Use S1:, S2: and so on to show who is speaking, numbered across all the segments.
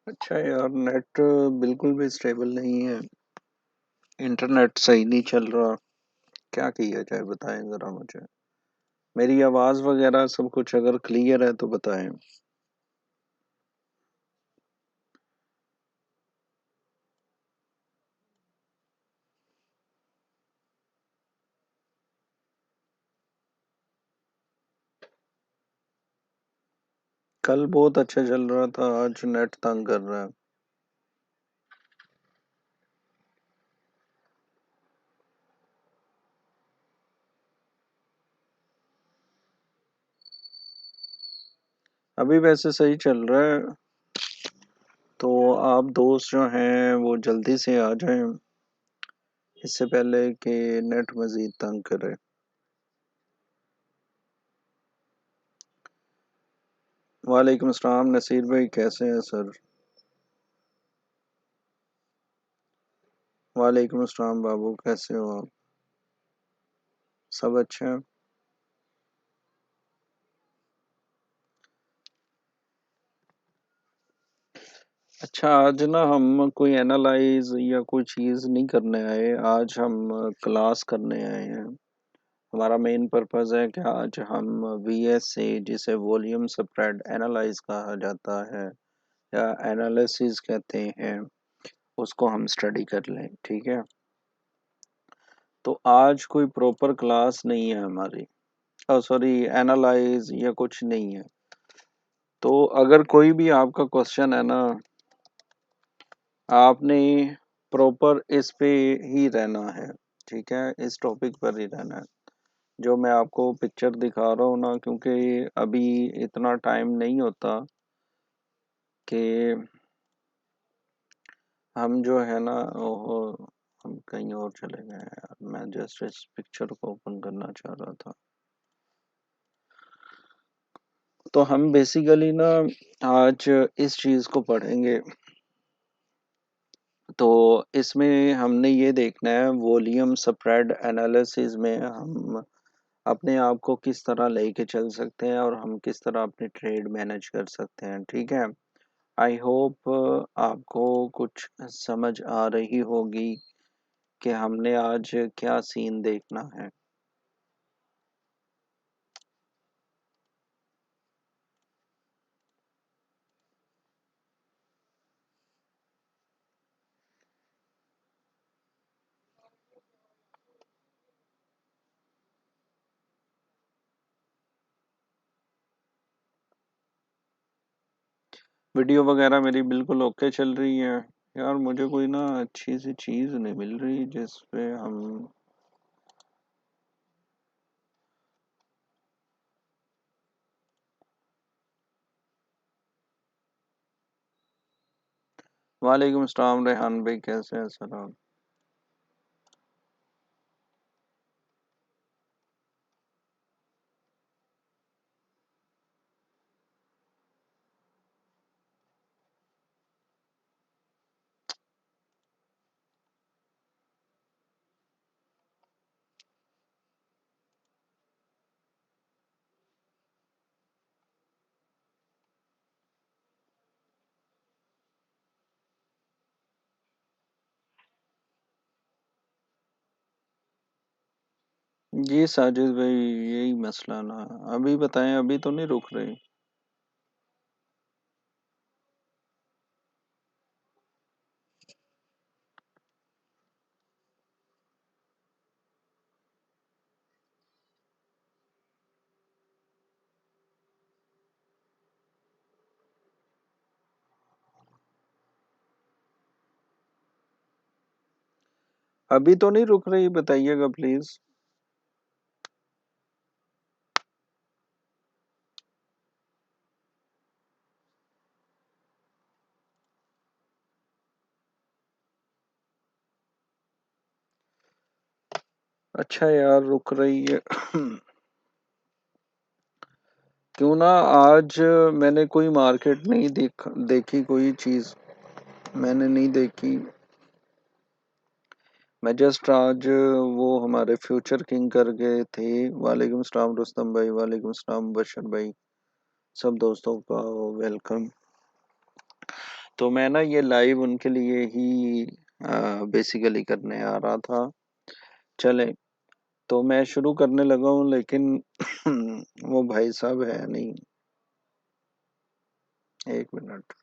S1: अच्छा यार, नेट बिल्कुल भी स्टेबल नहीं है। इंटरनेट सही नहीं चल रहा। क्या किया जाए बताएं जरा मुझे। मेरी आवाज वगैरह सब कुछ अगर क्लियर है तो बताएं। कल बहुत अच्छा चल रहा था, आज नेट तंग कर रहा है। अभी वैसे सही चल रहा है। तो आप दोस्त जो हैं वो जल्दी से आ जाएं, इससे पहले कि नेट मजीद तंग करे। वालेकुम अस्सलाम नसीर भाई, कैसे हैं सर? वालेकुम अस्सलाम बाबू, कैसे हो आप? सब अच्छे हैं। अच्छा, आज ना हम कोई एनालाइज या कोई चीज़ नहीं करने आए, आज हम क्लास करने आए हैं। हमारा मेन पर्पस है कि आज हम वीएस से, जिसे वॉल्यूम स्प्रेड एनालाइज कहा जाता है या एनालिसिस कहते हैं, उसको हम स्टडी कर लें, ठीक है। तो आज कोई प्रॉपर क्लास नहीं है हमारी। सॉरी, एनालाइज या कुछ नहीं है। तो अगर कोई भी आपका क्वेश्चन है ना, आपने प्रॉपर इस पे ही रहना है, ठीक है, इस टॉपिक पर ही रहना है। जो मैं आपको पिक्चर दिखा रहा हूँ ना, क्योंकि अभी इतना टाइम नहीं होता कि हम जो है ना, ओहो, हम कहीं और चले गए हैं यार। मैं जस्ट इस पिक्चर को ओपन करना चाह रहा था। तो हम बेसिकली ना आज इस चीज़ को पढ़ेंगे। तो इसमें हमने ये देखना है, वॉल्यूम स्प्रेड एनालिसिस में हम अपने आप को किस तरह लेके चल सकते हैं और हम किस तरह अपनी ट्रेड मैनेज कर सकते हैं, ठीक है। आई होप आपको कुछ समझ आ रही होगी कि हमने आज क्या सीन देखना है। वीडियो वगैरह मेरी बिल्कुल ओके चल रही है। यार मुझे कोई ना अच्छी सी चीज़ नहीं मिल रही जिस पे हम। वालेकुम अस्सलाम रेहान भाई, कैसे हैं सर आप? जी साजिद भाई, यही मसला ना। अभी बताएं, अभी तो नहीं रुक रही? अभी तो नहीं रुक रही, बताइएगा प्लीज। अच्छा यार, रुक रही है। क्यों ना आज मैंने कोई मार्केट नहीं देखी कोई चीज मैंने नहीं देखी। मैं जस्ट आज वो हमारे फ्यूचर किंग कर गए थे। वालेकुम सलाम रुस्तम भाई, वालेकुम सलाम बशर भाई, सब दोस्तों का वेलकम। तो मैं ना ये लाइव उनके लिए ही बेसिकली करने आ रहा था। चले, तो मैं शुरू करने लगा हूँ, लेकिन वो भाई साहब है नहीं। एक मिनट।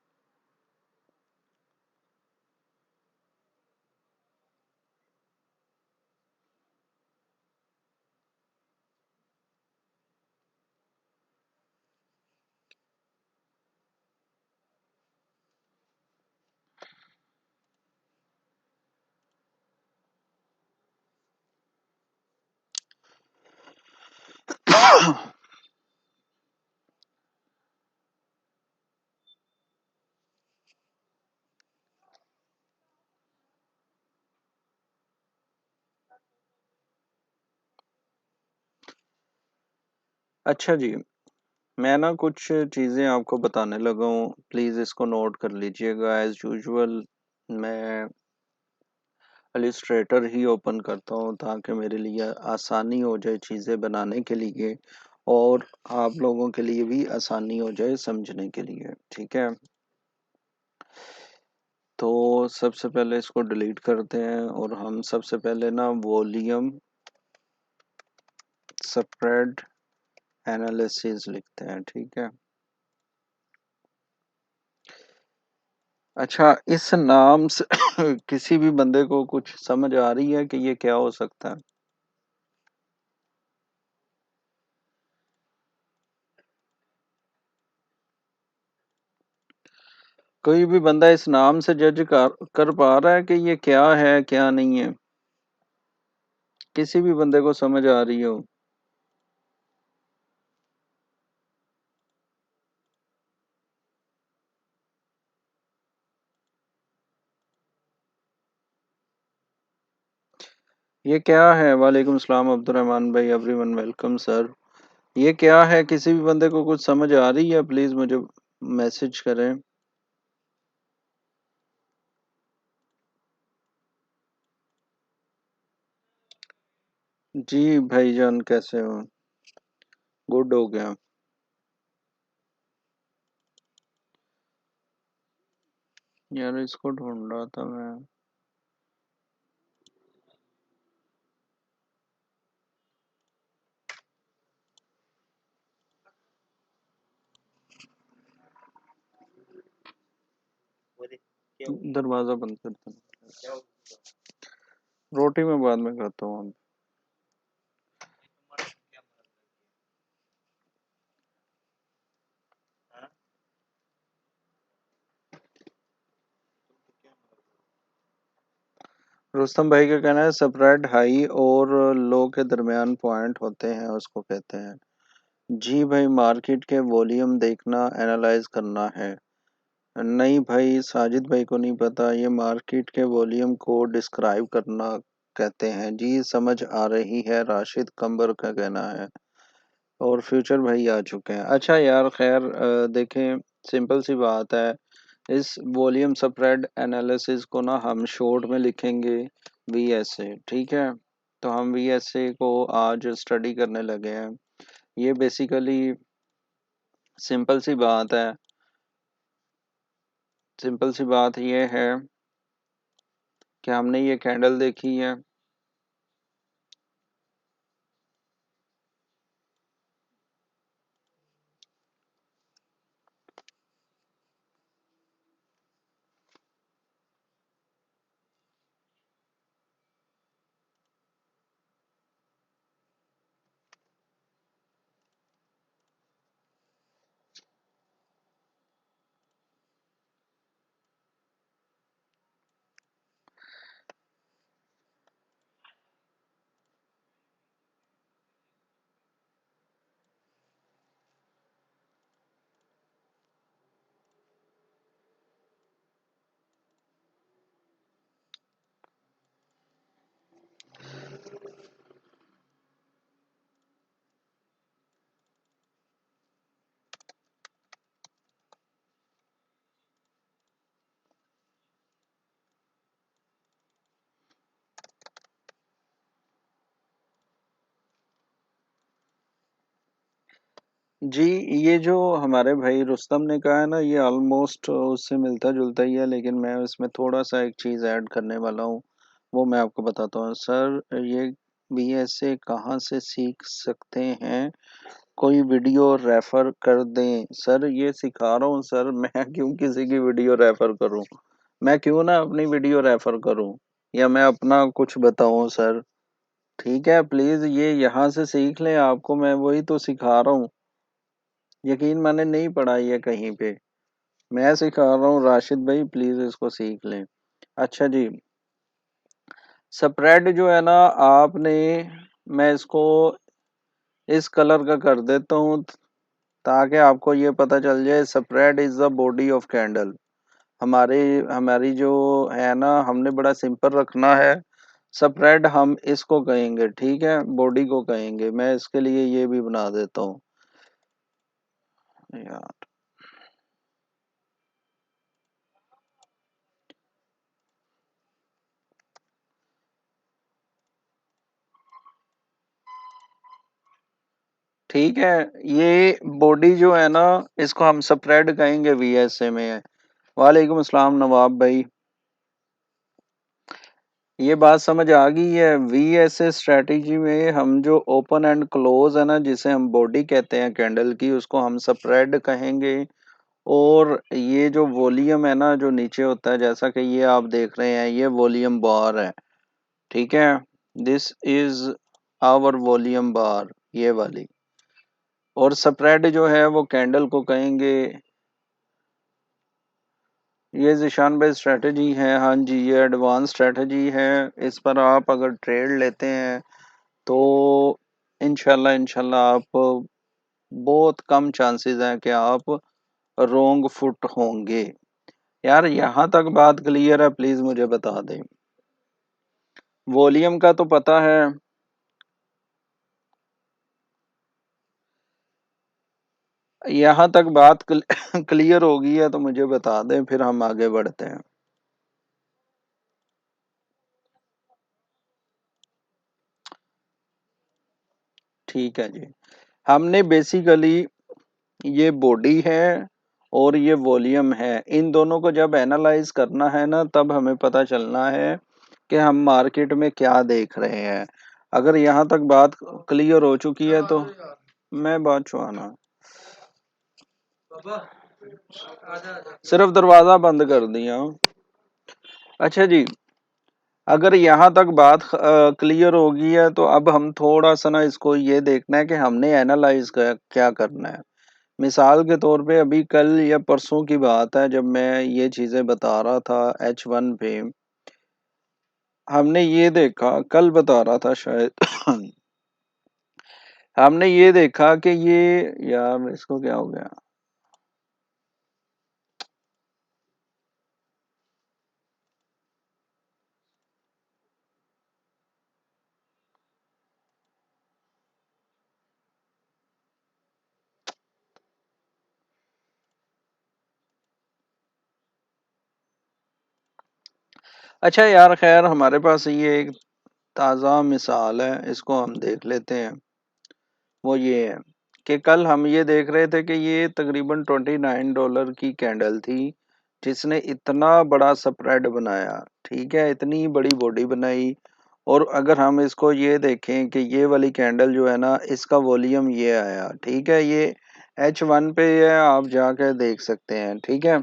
S1: अच्छा जी, मैं ना कुछ चीज़ें आपको बताने लगा हूँ, प्लीज़ इसको नोट कर लीजिएगा। एज़ यूजुअल मैं इलस्ट्रेटर ही ओपन करता हूँ ताकि मेरे लिए आसानी हो जाए चीज़ें बनाने के लिए, और आप लोगों के लिए भी आसानी हो जाए समझने के लिए। ठीक है, तो सबसे पहले इसको डिलीट करते हैं और हम सबसे पहले ना वॉल्यूम स्प्रेड एनालिसिस लिखते हैं। ठीक है। अच्छा, इस नाम से किसी भी बंदे को कुछ समझ आ रही है कि ये क्या हो सकता है? कोई भी बंदा इस नाम से जज कर पा रहा है कि ये क्या है क्या नहीं है? किसी भी बंदे को समझ आ रही हो? ये क्या है? वालेकुम सलाम अब्दुर्रहमान भाई, एवरीवन वेलकम सर। ये क्या है? किसी भी बंदे को कुछ समझ आ रही है? प्लीज मुझे मैसेज करें। जी भाईजान, कैसे हो? गुड हो गया। यार इसको ढूंढ रहा था मैं। दरवाजा बंद करता हूँ, रोटी में बाद में खाता हूँ। रुस्तम भाई का कहना है स्प्रेड हाई और लो के दरमियान पॉइंट होते हैं उसको कहते हैं। जी भाई, मार्केट के वॉल्यूम देखना, एनालाइज करना है। नहीं भाई, साजिद भाई को नहीं पता। ये मार्केट के वॉल्यूम को डिस्क्राइब करना कहते हैं। जी समझ आ रही है, राशिद कंबर का कहना है। और फ्यूचर भाई आ चुके हैं। अच्छा यार, खैर देखें, सिंपल सी बात है। इस वॉल्यूम स्प्रेड एनालिसिस को ना हम शॉर्ट में लिखेंगे वीएसए। ठीक है, तो हम वीएसए को आज स्टडी करने लगे हैं। ये बेसिकली सिंपल सी बात है। सिंपल सी बात ये है कि हमने ये कैंडल देखी है। जी, ये जो हमारे भाई रुस्तम ने कहा है ना, ये ऑलमोस्ट उससे मिलता-जुलता ही है, लेकिन मैं इसमें थोड़ा-सा एक चीज़ ऐड करने वाला हूँ, वो मैं आपको बताता हूँ। सर, ये बीएसए कहाँ से सीख सकते हैं? कोई वीडियो रेफ़र कर दें। सर, ये सिखा रहा हूँ सर, मैं क्यों किसी की वीडियो रेफ़र करूँ? मैं क्यों ना अपनी वीडियो रेफ़र करूँ? या मैं अपना कुछ बताऊँ सर? ठीक है, प्लीज़ ये यहाँ से सीख लें, आपको मैं वही तो सिखा रहा हूँ। यकीन माने नहीं पढ़ा ये कहीं पे। मैं सिखा रहा हूँ राशिद भाई, प्लीज इसको सीख लें। अच्छा जी, स्प्रेड जो है ना आपने, मैं इसको इस कलर का कर देता हूँ ताकि आपको ये पता चल जाए, spread is the body of candle. हमारी हमारी जो है ना, हमने बड़ा सिंपल रखना है। स्प्रेड हम इसको कहेंगे, ठीक है, बॉडी को कहेंगे। मैं इसके लिए ये भी बना देता हूँ यार। ठीक है, ये बॉडी जो है ना, इसको हम स्प्रेड कहेंगे वीएसए में। वालेकुम अस्सलाम नवाब भाई। ये बात समझ आ गई है। वीएसए स्ट्रेटेजी में हम जो ओपन एंड क्लोज है ना, जिसे हम बॉडी कहते हैं कैंडल की, उसको हम स्प्रेड कहेंगे। और ये जो वॉल्यूम है ना, जो नीचे होता है, जैसा कि ये आप देख रहे हैं, ये वॉल्यूम बार है। ठीक है, दिस इज आवर वॉल्यूम बार, ये वाली। और स्प्रेड जो है वो कैंडल को कहेंगे। ये ज़ीशान भाई स्ट्रेटजी है, हाँ जी, ये एडवांस स्ट्रेटजी है। इस पर आप अगर ट्रेड लेते हैं तो इंशाल्लाह इंशाल्लाह आप, बहुत कम चांसेस हैं कि आप रोंग फुट होंगे। यार यहाँ तक बात क्लियर है? प्लीज़ मुझे बता दें। वॉल्यूम का तो पता है। यहाँ तक बात क्लियर हो गई है तो मुझे बता दें, फिर हम आगे बढ़ते हैं। ठीक है जी, हमने बेसिकली, ये बॉडी है और ये वॉल्यूम है, इन दोनों को जब एनालाइज करना है ना, तब हमें पता चलना है कि हम मार्केट में क्या देख रहे हैं। अगर यहाँ तक बात क्लियर हो चुकी है तो मैं बात छुआना, सिर्फ दरवाजा बंद कर दिया। अच्छा जी, अगर यहाँ तक बात क्लियर हो गई है तो अब हम थोड़ा सा ना इसको ये देखना है कि हमने एनालाइज क्या करना है। मिसाल के तौर पे अभी कल या परसों की बात है, जब मैं ये चीज़ें बता रहा था H1 पे, हमने ये देखा, कल बता रहा था शायद हमने ये देखा कि ये, यार इसको क्या हो गया। अच्छा यार, खैर हमारे पास ये एक ताज़ा मिसाल है, इसको हम देख लेते हैं। वो ये है कि कल हम ये देख रहे थे कि ये तकरीबन $29 की कैंडल थी, जिसने इतना बड़ा स्प्रेड बनाया। ठीक है, इतनी बड़ी बॉडी बनाई। और अगर हम इसको ये देखें कि ये वाली कैंडल जो है ना, इसका वॉल्यूम ये आया। ठीक है, ये H1 पे है, आप जाकर देख सकते हैं। ठीक है,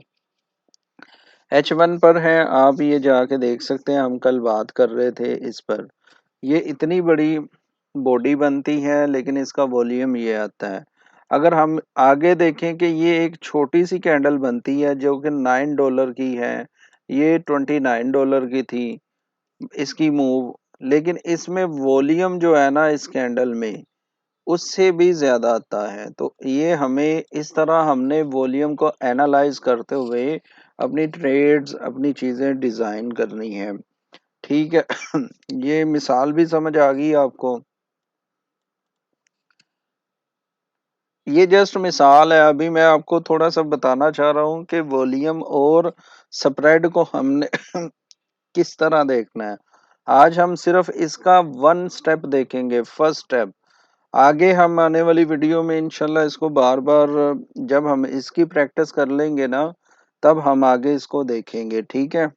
S1: H1 पर है, आप ये जाके देख सकते हैं। हम कल बात कर रहे थे इस पर। ये इतनी बड़ी बॉडी बनती है, लेकिन इसका वॉल्यूम ये आता है। अगर हम आगे देखें कि ये एक छोटी सी कैंडल बनती है जो कि $9 की है, ये $29 की थी इसकी मूव, लेकिन इसमें वॉल्यूम जो है ना इस कैंडल में, उससे भी ज़्यादा आता है। तो ये हमें इस तरह, हमने वॉल्यूम को एनालाइज करते हुए अपनी ट्रेड्स, अपनी चीज़ें डिज़ाइन करनी है। ठीक है ये मिसाल भी समझ आ गई आपको? ये जस्ट मिसाल है। अभी मैं आपको थोड़ा सा बताना चाह रहा हूँ कि वॉल्यूम और स्प्रेड को हमने किस तरह देखना है। आज हम सिर्फ इसका वन स्टेप देखेंगे, फर्स्ट स्टेप। आगे हम आने वाली वीडियो में इंशाल्लाह इसको बार बार जब हम इसकी प्रैक्टिस कर लेंगे ना, तब हम आगे इसको देखेंगे। ठीक है।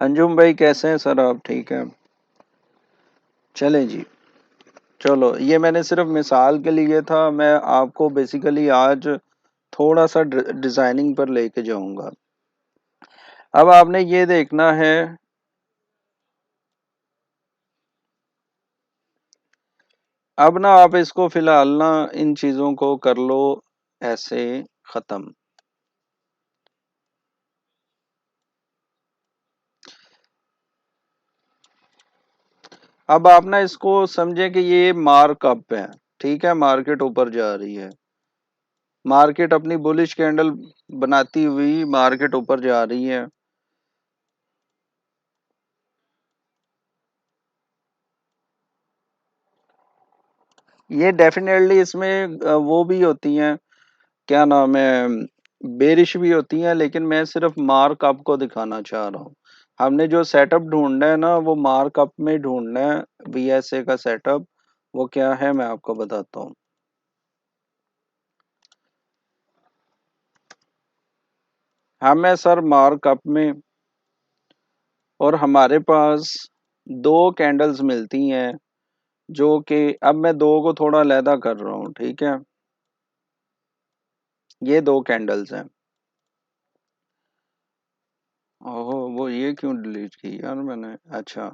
S1: अंजुम भाई कैसे हैं सर आप? ठीक है। चलें जी। चलो, ये मैंने सिर्फ मिसाल के लिए था, मैं आपको बेसिकली आज थोड़ा सा डिजाइनिंग पर लेके जाऊंगा। अब आपने ये देखना है, अब ना आप इसको फिलहाल ना इन चीजों को कर लो ऐसे खत्म। अब आप ना इसको समझे कि ये मार्कअप है। ठीक है, मार्केट ऊपर जा रही है, मार्केट अपनी बुलिश कैंडल बनाती हुई मार्केट ऊपर जा रही है। ये डेफिनेटली इसमें वो भी होती हैं, क्या नाम है, बेरिश भी होती हैं, लेकिन मैं सिर्फ मार्क आपको दिखाना चाह रहा हूँ। हमने जो सेटअप ढूंढना है ना, वो मार्कअप में ढूंढना है। वीएसए का सेटअप वो क्या है, मैं आपको बताता हूँ। हम है सर मार्कअप में, और हमारे पास दो कैंडल्स मिलती हैं, जो कि अब मैं दो को थोड़ा अलहदा कर रहा हूँ। ठीक है, ये दो कैंडल्स हैं। ओहो, वो ये क्यों डिलीट की यार मैंने? अच्छा,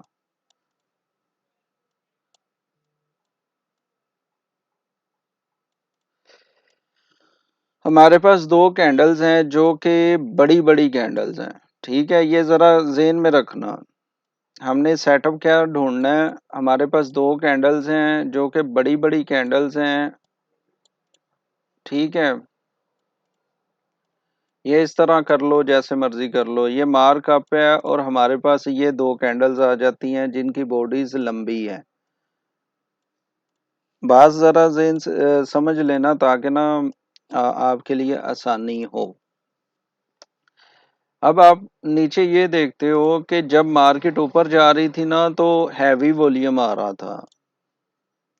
S1: हमारे पास दो कैंडल्स हैं जो कि बड़ी बड़ी कैंडल्स हैं। ठीक है, ये जरा जेन में रखना। हमने सेटअप क्या ढूंढना है, हमारे पास दो कैंडल्स हैं जो कि बड़ी बड़ी कैंडल्स हैं। ठीक है, ये इस तरह कर लो, जैसे मर्जी कर लो। ये मार्कअप है और हमारे पास ये दो कैंडल्स आ जाती हैं जिनकी बॉडीज लंबी है। बात जरा जेन समझ लेना, ताकि ना आपके लिए आसानी हो। अब आप नीचे ये देखते हो कि जब मार्केट ऊपर जा रही थी ना, तो हैवी वॉल्यूम आ रहा था।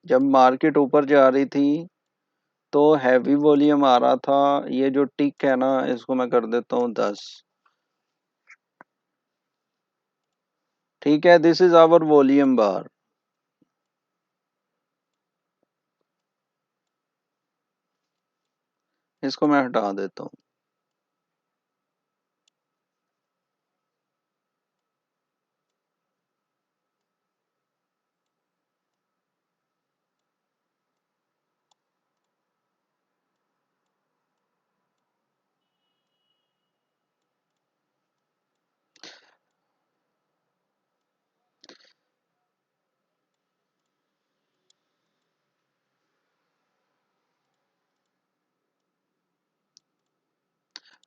S1: जब मार्केट ऊपर जा रही थी तो हैवी वॉल्यूम आ रहा था। ये जो टिक है ना, इसको मैं कर देता हूँ 10। ठीक है, दिस इज आवर वॉल्यूम बार। इसको मैं हटा देता हूँ।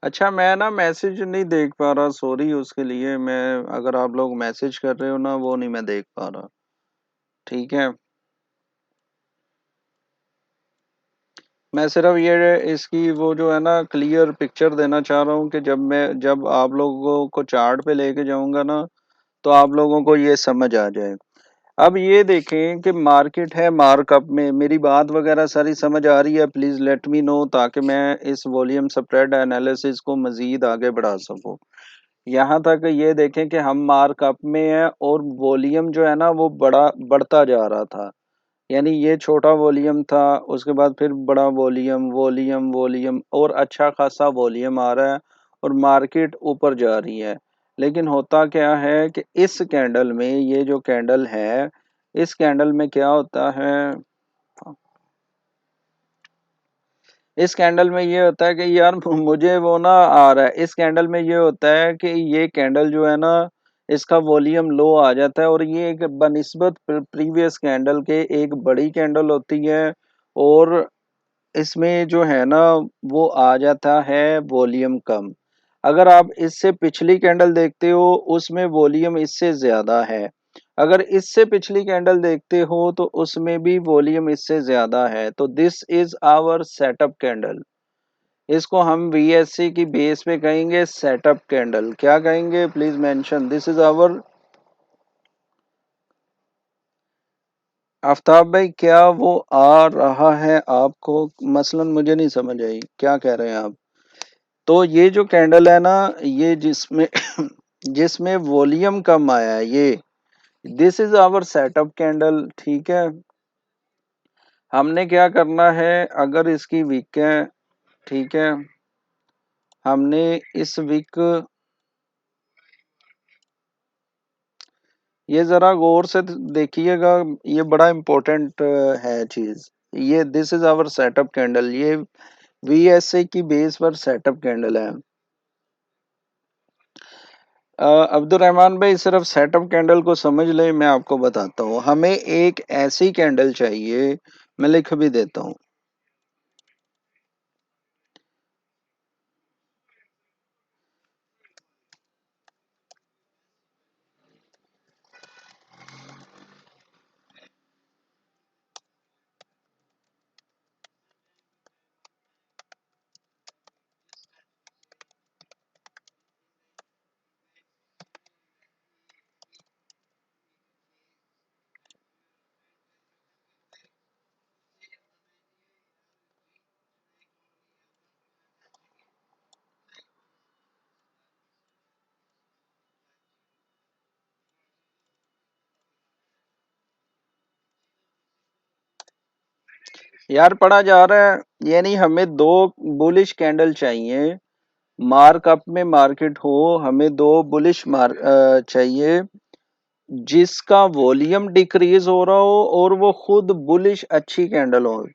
S1: अच्छा, मैं ना मैसेज नहीं देख पा रहा, सॉरी उसके लिए। मैं, अगर आप लोग मैसेज कर रहे हो ना, वो नहीं मैं देख पा रहा। ठीक है, मैं सिर्फ ये इसकी वो जो है ना क्लियर पिक्चर देना चाह रहा हूँ कि जब आप लोगों को चार्ट पे लेके जाऊंगा ना, तो आप लोगों को ये समझ आ जाए। अब ये देखें कि मार्केट है मार्कअप में, मेरी बात वगैरह सारी समझ आ रही है? प्लीज लेट मी नो, ताकि मैं इस वॉल्यूम स्प्रेड एनालिसिस को मजीद आगे बढ़ा सकूं। यहाँ तक ये देखें कि हम मार्कअप में हैं और वॉल्यूम जो है ना वो बढ़ता जा रहा था। यानी ये छोटा वॉल्यूम था, उसके बाद फिर बड़ा वॉल्यूम, वॉल्यूम, वॉल्यूम, और अच्छा खासा वॉल्यूम आ रहा है, और मार्केट ऊपर जा रही है। लेकिन होता क्या है कि इस कैंडल में, ये जो कैंडल है, इस कैंडल में क्या होता है, इस कैंडल में ये होता है कि यार मुझे वो ना आ रहा है। इस कैंडल में ये होता है कि ये कैंडल जो है ना, इसका वॉल्यूम लो आ जाता है, और ये एक बनिस्बत प्रीवियस कैंडल के एक बड़ी कैंडल होती है, और इसमें जो है ना वो आ जाता है वॉल्यूम कम। अगर आप इससे पिछली कैंडल देखते हो, उसमें वॉल्यूम इससे ज्यादा है। अगर इससे पिछली कैंडल देखते हो तो उसमें भी वॉल्यूम इससे ज्यादा है। तो this is our setup candle. इसको हम वीएससी की बेस पे कहेंगे सेटअप कैंडल। क्या कहेंगे? Please mention, this is our. Aftab भाई, क्या वो आ रहा है आपको? मसलन मुझे नहीं समझ आई, क्या कह रहे हैं आप? तो ये जो कैंडल है ना, ये जिसमें जिसमें वॉल्यूम कम आया है, ये this is our setup candle, ठीक है। हमने क्या करना है, अगर इसकी वीक है, ठीक है, हमने इस वीक, ये जरा गौर से देखिएगा, ये बड़ा इम्पोर्टेंट है चीज। ये this is our setup candle, ये वीएसए की बेस पर सेटअप कैंडल है। अब्दुल रहमान भाई, सिर्फ सेटअप कैंडल को समझ ले, मैं आपको बताता हूँ। हमें एक ऐसी कैंडल चाहिए, मैं लिख भी देता हूँ। यार पढ़ा जा रहा है, यानी हमें दो बुलिश कैंडल चाहिए, मार्कअप में मार्केट हो, हमें दो बुलिश चाहिए, जिसका वॉल्यूम डिक्रीज हो रहा हो और वो खुद बुलिश अच्छी कैंडल हो।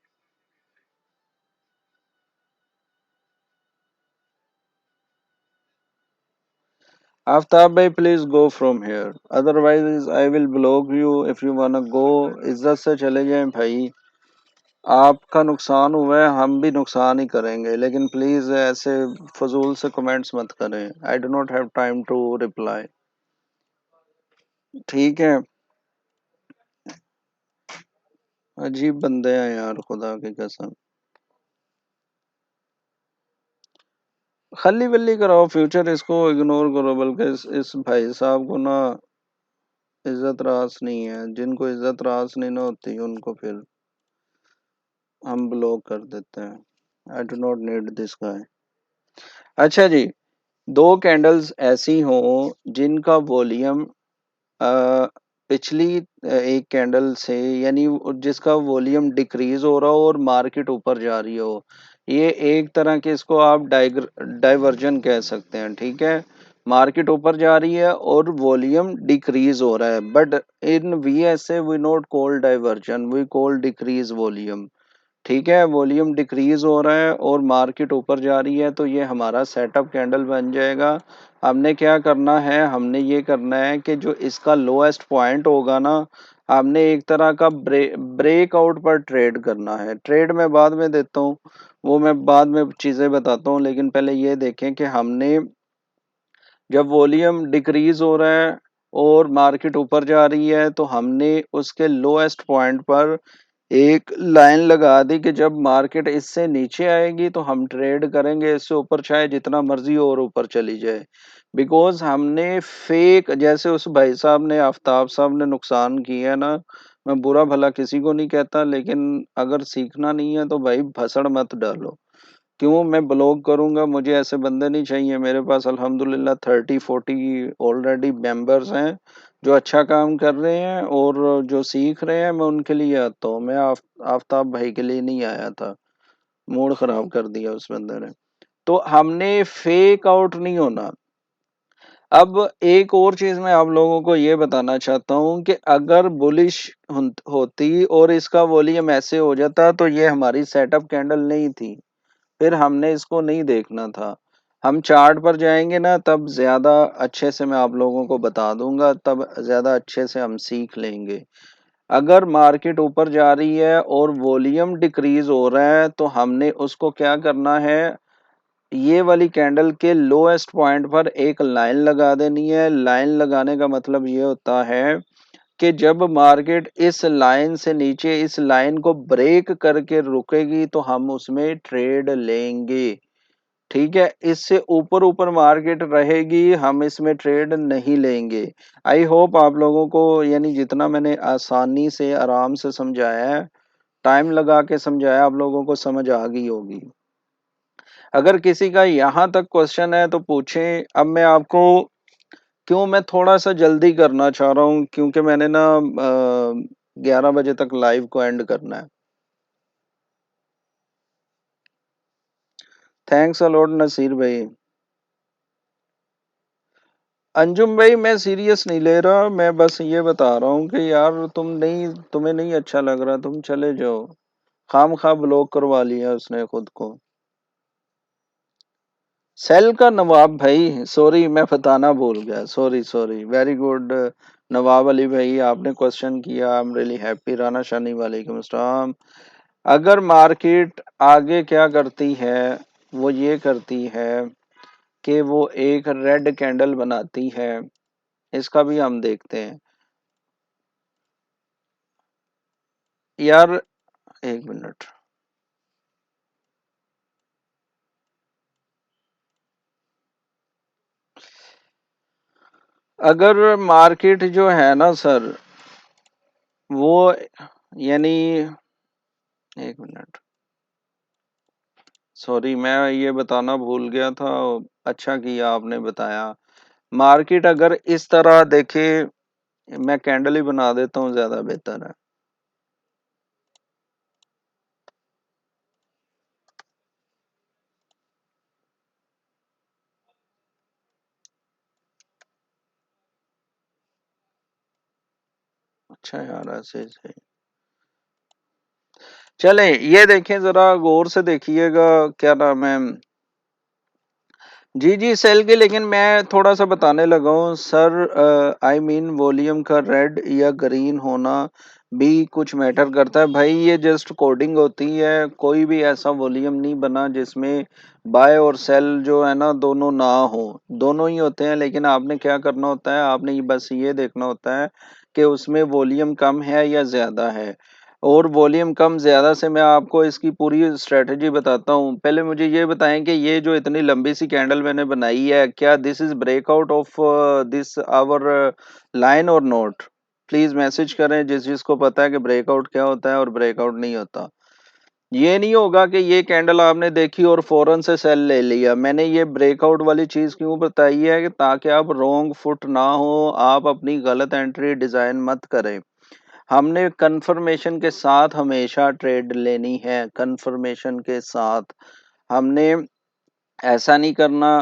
S1: आफ्ताब भाई, please go from here, otherwise I will block you. If you wanna go, इज्जत से चले जाएं भाई। आपका नुकसान हुआ है, हम भी नुकसान ही करेंगे, लेकिन प्लीज ऐसे फजूल से कमेंट्स मत करें। I do not have time to reply, ठीक है। अजीब बंदे हैं यार, खुदा की कसम। खली बल्ली कराओ फ्यूचर, इसको इग्नोर करो, बल्कि इस भाई साहब को ना इज्जत रास नहीं है। जिनको इज्जत रास नहीं ना होती, उनको फिर हम ब्लॉक कर देते हैं। आई do not need this guy. अच्छा जी, दो कैंडल्स ऐसी हों जिनका वॉल्यूम पिछली एक कैंडल से, यानी जिसका वॉल्यूम डिक्रीज हो रहा हो और मार्केट ऊपर जा रही हो, ये एक तरह के, इसको आप डाइवर्जन कह सकते हैं, ठीक है। मार्केट ऊपर जा रही है और वॉल्यूम डिक्रीज हो रहा है, but in VSA we not call divergence, we call decrease volume, ठीक है। वॉल्यूम डिक्रीज हो रहा है और मार्केट ऊपर जा रही है, तो ये हमारा सेटअप कैंडल बन जाएगा। हमने क्या करना है, हमने ये करना है कि जो इसका लोएस्ट पॉइंट होगा ना, हमने एक तरह का ब्रेकआउट पर ट्रेड करना है। ट्रेड मैं बाद में देता हूँ, वो मैं बाद में चीज़ें बताता हूँ, लेकिन पहले ये देखें कि हमने, जब वॉल्यूम डिक्रीज हो रहा है और मार्केट ऊपर जा रही है, तो हमने उसके लोएस्ट पॉइंट पर एक लाइन लगा दी कि जब मार्केट इससे नीचे आएगी तो हम ट्रेड करेंगे, इससे ऊपर चाहे जितना मर्जी हो और ऊपर चली जाए। बिकॉज हमने फेक, जैसे उस भाई साहब ने, आफ्ताब साहब ने नुकसान किया है ना, मैं बुरा भला किसी को नहीं कहता, लेकिन अगर सीखना नहीं है तो भाई भसड़ मत डालो। क्यों मैं ब्लॉक करूंगा? मुझे ऐसे बंदे नहीं चाहिए। मेरे पास अल्हम्दुलिल्लाह 30-40 ऑलरेडी मेंबर्स हैं जो अच्छा काम कर रहे हैं और जो सीख रहे हैं। मैं उनके लिए आता हूँ, मैं आफ्ताब भाई के लिए नहीं आया था। मूड खराब कर दिया उस बंदे ने। तो हमने फेक आउट नहीं होना। अब एक और चीज मैं आप लोगों को ये बताना चाहता हूँ कि अगर बुलिश होती और इसका वॉल्यूम ऐसे हो जाता, तो ये हमारी सेटअप कैंडल नहीं थी, फिर हमने इसको नहीं देखना था। हम चार्ट पर जाएंगे ना, तब ज्यादा अच्छे से मैं आप लोगों को बता दूंगा, तब ज्यादा अच्छे से हम सीख लेंगे। अगर मार्केट ऊपर जा रही है और वॉल्यूम डिक्रीज हो रहा है, तो हमने उसको क्या करना है, ये वाली कैंडल के लोएस्ट पॉइंट पर एक लाइन लगा देनी है। लाइन लगाने का मतलब ये होता है कि जब मार्केट इस लाइन से नीचे, इस लाइन को ब्रेक करके रुकेगी, तो हम उसमें ट्रेड लेंगे। ठीक है, इससे ऊपर ऊपर मार्केट रहेगी, हम इसमें ट्रेड नहीं लेंगे। आई होप आप लोगों को, यानी जितना मैंने आसानी से आराम से समझाया है, टाइम लगा के समझाया, आप लोगों को समझ आ गई होगी। अगर किसी का यहाँ तक क्वेश्चन है तो पूछें। अब मैं आपको, क्यों मैं थोड़ा सा जल्दी करना चाह रहा हूँ, क्योंकि मैंने ना 11 बजे तक लाइव को एंड करना है। थैंक्स अलॉट नसीर भाई। अंजुम भाई, मैं सीरियस नहीं ले रहा, मैं बस ये बता रहा हूँ कि यार तुम्हें नहीं अच्छा लग रहा, तुम चले जाओ। खाम खा ब्लॉक करवा लिया उसने खुद को। सेल का नवाब भाई, सॉरी मैं बताना भूल गया, sorry sorry, very good. Nawab Ali भाई, आपने क्वेश्चन किया, I am really happy. Rana Shani वालेकुम अस्सलाम। अगर मार्केट आगे क्या करती है, वो ये करती है कि वो एक रेड कैंडल बनाती है। इसका भी हम देखते हैं यार, एक मिनट। अगर मार्केट जो है ना सर, वो, यानी, एक मिनट, सॉरी मैं ये बताना भूल गया था। अच्छा किया आपने बताया। मार्केट अगर इस तरह देखे, मैं कैंडल ही बना देता हूँ, ज्यादा बेहतर है। अच्छा यार, ऐसे ऐसे चले, ये देखें जरा गौर से देखिएगा, क्या नाम है। जी जी, सेल के, लेकिन मैं थोड़ा सा बताने लगा हूँ सर। आई मीन वॉल्यूम का रेड या ग्रीन होना भी कुछ मैटर करता है भाई। ये जस्ट कोडिंग होती है, कोई भी ऐसा वॉल्यूम नहीं बना जिसमें बाय और सेल जो है ना दोनों ना हो। दोनों ही होते हैं, लेकिन आपने क्या करना होता है, आपने बस ये देखना होता है कि उसमें वॉल्यूम कम है या ज्यादा है। और वॉल्यूम कम ज्यादा से मैं आपको इसकी पूरी स्ट्रेटजी बताता हूँ। पहले मुझे ये बताएं कि ये जो इतनी लंबी सी कैंडल मैंने बनाई है, क्या this is breakout of this our line और नोट? प्लीज मैसेज करें जिस जिसको पता है कि ब्रेकआउट क्या होता है और ब्रेकआउट नहीं होता। ये नहीं होगा कि ये कैंडल आपने देखी और फौरन से सेल ले लिया। मैंने ये ब्रेकआउट वाली चीज क्यों बताई है कि ताकि आप रॉन्ग फुट ना हो, आप अपनी गलत एंट्री डिजाइन मत करें। हमने कंफर्मेशन के साथ हमेशा ट्रेड लेनी है, कंफर्मेशन के साथ। हमने ऐसा नहीं करना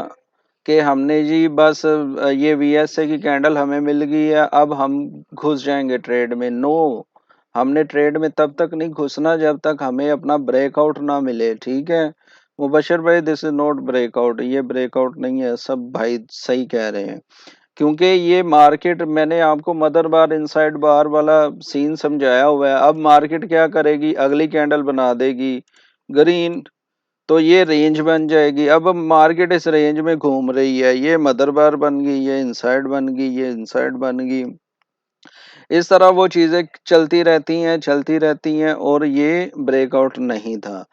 S1: कि हमने जी बस ये वीएसए की कैंडल हमें मिल गई है, अब हम घुस जाएंगे ट्रेड में। नो, हमने ट्रेड में तब तक नहीं घुसना जब तक हमें अपना ब्रेकआउट ना मिले, ठीक है। मुबशर भाई, दिस इज नॉट ब्रेकआउट, ये ब्रेकआउट नहीं है, सब भाई सही कह रहे हैं। क्योंकि ये मार्केट, मैंने आपको मदर बार इनसाइड बार वाला सीन समझाया हुआ है। अब मार्केट क्या करेगी, अगली कैंडल बना देगी ग्रीन, तो ये रेंज बन जाएगी। अब मार्केट इस रेंज में घूम रही है, ये मदर बार बन गई, ये इनसाइड बन गई, ये इनसाइड बन गई। इस तरह वो चीजें चलती रहती हैं, चलती रहती हैं, और ये ब्रेकआउट नहीं था।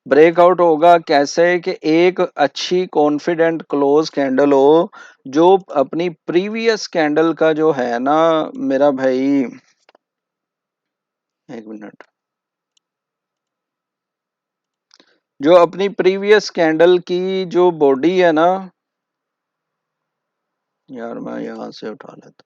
S1: ब्रेकआउट होगा कैसे कि एक अच्छी कॉन्फिडेंट क्लोज कैंडल हो, जो अपनी प्रीवियस कैंडल का जो है ना मेरा भाई, एक मिनट, जो अपनी प्रीवियस कैंडल की जो बॉडी है ना, यार मैं यहां से उठा लेता।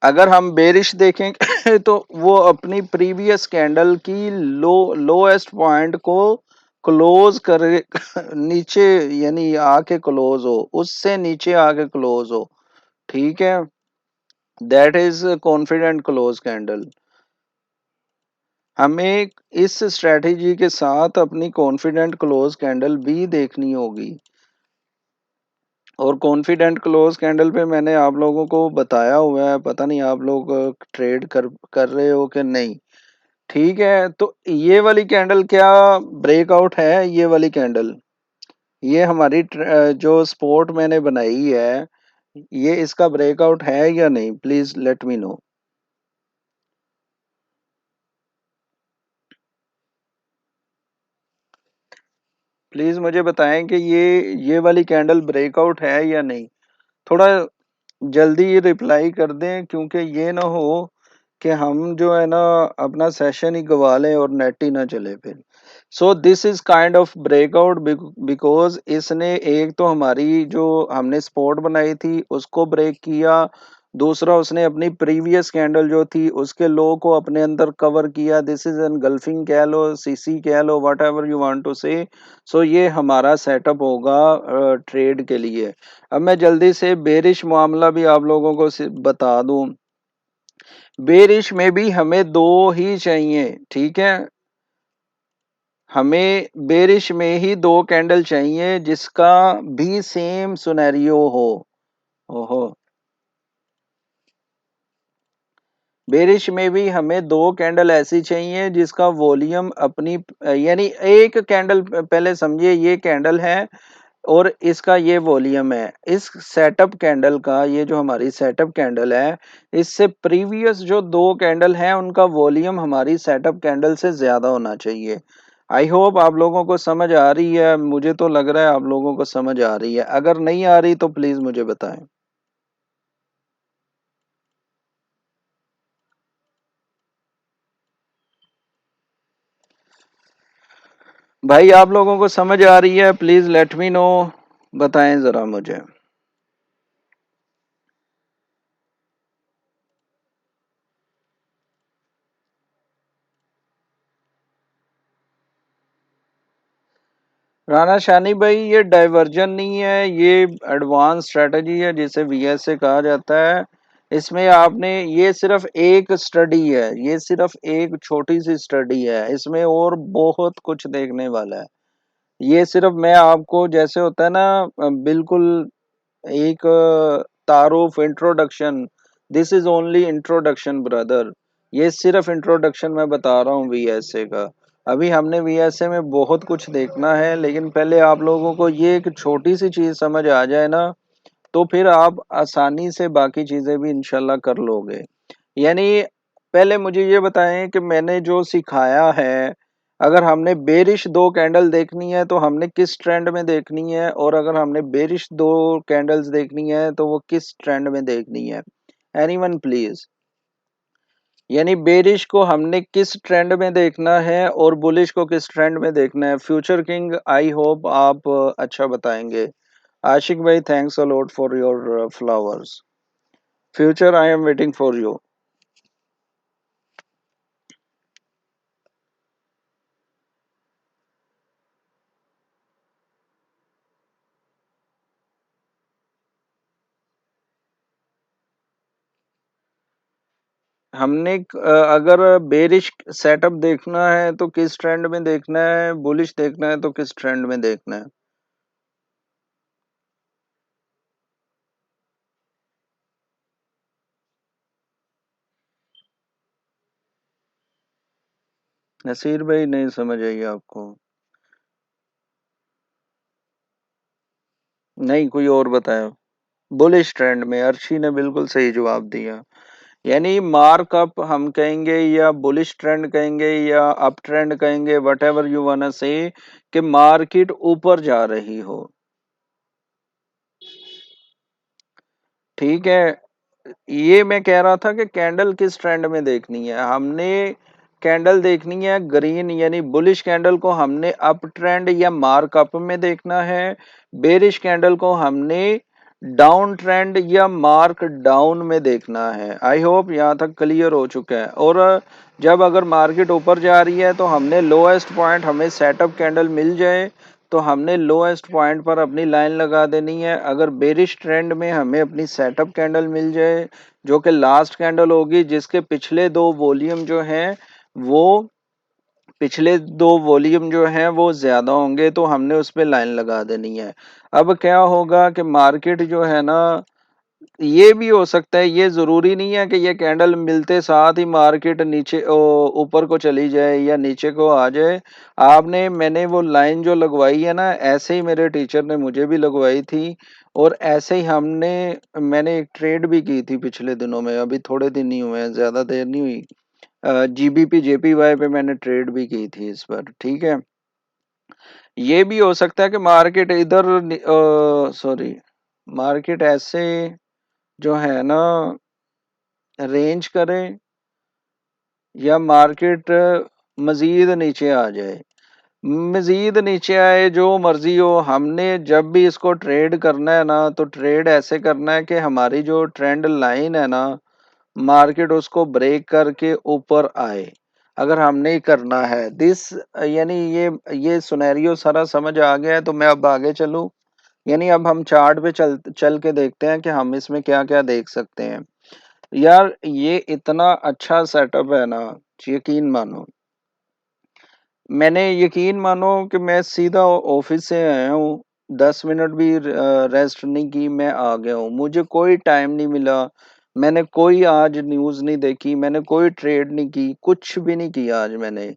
S1: अगर हम बेरिश देखेंगे तो वो अपनी प्रीवियस कैंडल की लोएस्ट पॉइंट को क्लोज करे, नीचे, यानी आके क्लोज हो, उससे नीचे आके क्लोज हो, ठीक है। That is confident close candle. हमें इस स्ट्रेटेजी के साथ अपनी कॉन्फिडेंट क्लोज कैंडल भी देखनी होगी। और कॉन्फिडेंट क्लोज कैंडल पे मैंने आप लोगों को बताया हुआ है, पता नहीं आप लोग ट्रेड कर रहे हो कि नहीं। ठीक है, तो ये वाली कैंडल क्या ब्रेकआउट है? ये वाली कैंडल, ये हमारी जो स्पोर्ट मैंने बनाई है, ये इसका ब्रेकआउट है या नहीं? Please let me know. Please मुझे बताएं कि ये वाली कैंडल ब्रेकआउट है या नहीं। थोड़ा जल्दी रिप्लाई कर दें, क्योंकि ये ना हो कि हम जो है ना अपना सेशन ही गवा लें और नेट ही ना चले फिर। So this is kind of breakout, because इसने एक तो हमारी जो हमने स्पॉट बनाई थी उसको ब्रेक किया, दूसरा उसने अपनी प्रीवियस कैंडल जो थी उसके लो को अपने अंदर कवर किया। दिस इज एनगल्फिंग कह लो, सीसी कह लो, whatever you want to say. So ये हमारा सेटअप होगा ट्रेड के लिए। अब मैं जल्दी से बेरिश मामला भी आप लोगों को बता दूं। बेरिश में भी हमें दो ही चाहिए, ठीक है। हमें बेरिश में ही दो कैंडल चाहिए जिसका भी सेम सुनेरियो हो। ओहो, बेरिश में भी हमें दो कैंडल ऐसी चाहिए जिसका वॉल्यूम अपनी, यानी एक कैंडल, पहले समझिए ये कैंडल है और इसका ये वॉल्यूम है। इस सेटअप कैंडल का, ये जो हमारी सेटअप कैंडल है, इससे प्रीवियस जो दो कैंडल हैं उनका वॉल्यूम हमारी सेटअप कैंडल से ज्यादा होना चाहिए। आई होप आप लोगों को समझ आ रही है, मुझे तो लग रहा है आप लोगों को समझ आ रही है। अगर नहीं आ रही तो प्लीज मुझे बताएं। भाई आप लोगों को समझ आ रही है, प्लीज लेट मी नो, बताएं जरा मुझे। राणा शानी भाई, ये डाइवर्जन नहीं है, ये एडवांस स्ट्रेटजी है जिसे वीएसए कहा जाता है। इसमें आपने, ये सिर्फ एक स्टडी है, ये सिर्फ एक छोटी सी स्टडी है, इसमें और बहुत कुछ देखने वाला है। ये सिर्फ मैं आपको, जैसे होता है ना, बिल्कुल एक तारुफ, introduction, this is only introduction brother. ये सिर्फ इंट्रोडक्शन मैं बता रहा हूँ वीएसए का। अभी हमने वीएसए में बहुत कुछ देखना है, लेकिन पहले आप लोगों को ये एक छोटी सी चीज समझ आ जाए ना, तो फिर आप आसानी से बाकी चीजें भी इंशाल्लाह कर लोगे। यानी पहले मुझे ये बताएं कि मैंने जो सिखाया है, अगर हमने बेरिश दो कैंडल देखनी है तो हमने किस ट्रेंड में देखनी है, और अगर हमने बेरिश दो कैंडल्स देखनी है तो वो किस ट्रेंड में देखनी है। Anyone please. यानी बेरिश को हमने किस ट्रेंड में देखना है और बुलिश को किस ट्रेंड में देखना है। फ्यूचर किंग, आई होप आप अच्छा बताएंगे। आशिक भाई, thanks a lot for your flowers. Future, I am waiting for you. हमने अगर बेरिश सेटअप देखना है तो किस ट्रेंड में देखना है, बुलिश देखना है तो किस ट्रेंड में देखना है। नसीर भाई, नहीं समझ आई आपको? नहीं, कोई और बताया। बुलिश ट्रेंड में, अर्शी ने बिल्कुल सही जवाब दिया। यानी मार्कअप हम कहेंगे या बुलिश ट्रेंड कहेंगे या अप ट्रेंड कहेंगे, वट एवर यू वाना से, कि मार्केट ऊपर जा रही हो। ठीक है, ये मैं कह रहा था कि कैंडल किस ट्रेंड में देखनी है। हमने कैंडल देखनी है ग्रीन, यानी बुलिश कैंडल को हमने अप ट्रेंड या मार्क अप में देखना है। बेरिश कैंडल को हमने डाउन ट्रेंड या मार्क डाउन में देखना है। आई होप यहाँ तक क्लियर हो चुका है। और जब अगर मार्केट ऊपर जा रही है तो हमने लोएस्ट पॉइंट, हमें सेटअप कैंडल मिल जाए तो हमने लोएस्ट पॉइंट पर अपनी लाइन लगा देनी है। अगर बेरिश ट्रेंड में हमें अपनी सेटअप कैंडल मिल जाए, जो कि लास्ट कैंडल होगी, जिसके पिछले दो वॉल्यूम जो हैं वो, पिछले दो वॉल्यूम जो हैं वो ज्यादा होंगे, तो हमने उस पर लाइन लगा देनी है। अब क्या होगा कि मार्केट जो है ना, ये भी हो सकता है, ये जरूरी नहीं है कि ये कैंडल मिलते साथ ही मार्केट नीचे ऊपर को चली जाए या नीचे को आ जाए। आपने, मैंने वो लाइन जो लगवाई है ना, ऐसे ही मेरे टीचर ने मुझे भी लगवाई थी, और ऐसे ही मैंने एक ट्रेड भी की थी पिछले दिनों में, अभी थोड़े दिन ही हुए हैं, ज्यादा देर नहीं हुई। जीबीपी जेपीवाई पे मैंने ट्रेड भी की थी इस पर, ठीक है। ये भी हो सकता है कि मार्केट इधर सॉरी, मार्केट ऐसे जो है ना रेंज करे, या मार्केट मजीद नीचे आ जाए। मजीद नीचे आए, जो मर्जी हो, हमने जब भी इसको ट्रेड करना है ना, तो ट्रेड ऐसे करना है कि हमारी जो ट्रेंड लाइन है ना, मार्केट उसको ब्रेक करके ऊपर आए। अगर हमने ही करना है दिस, यानी ये सुनेरियो सारा समझ आ गया है, तो मैं अब आगे चलूं। यानी अब हम चार्ट पे चल चल के देखते हैं कि हम इसमें क्या क्या देख सकते हैं। यार ये इतना अच्छा सेटअप है ना, यकीन मानो। मैंने यकीन मानो कि मैं सीधा ऑफिस से आया हूँ, 10 मिनट भी रेस्ट नहीं की, मैं आ गया हूँ। मुझे कोई टाइम नहीं मिला, मैंने कोई आज न्यूज़ नहीं देखी, मैंने कोई ट्रेड नहीं की, कुछ भी नहीं किया आज मैंने।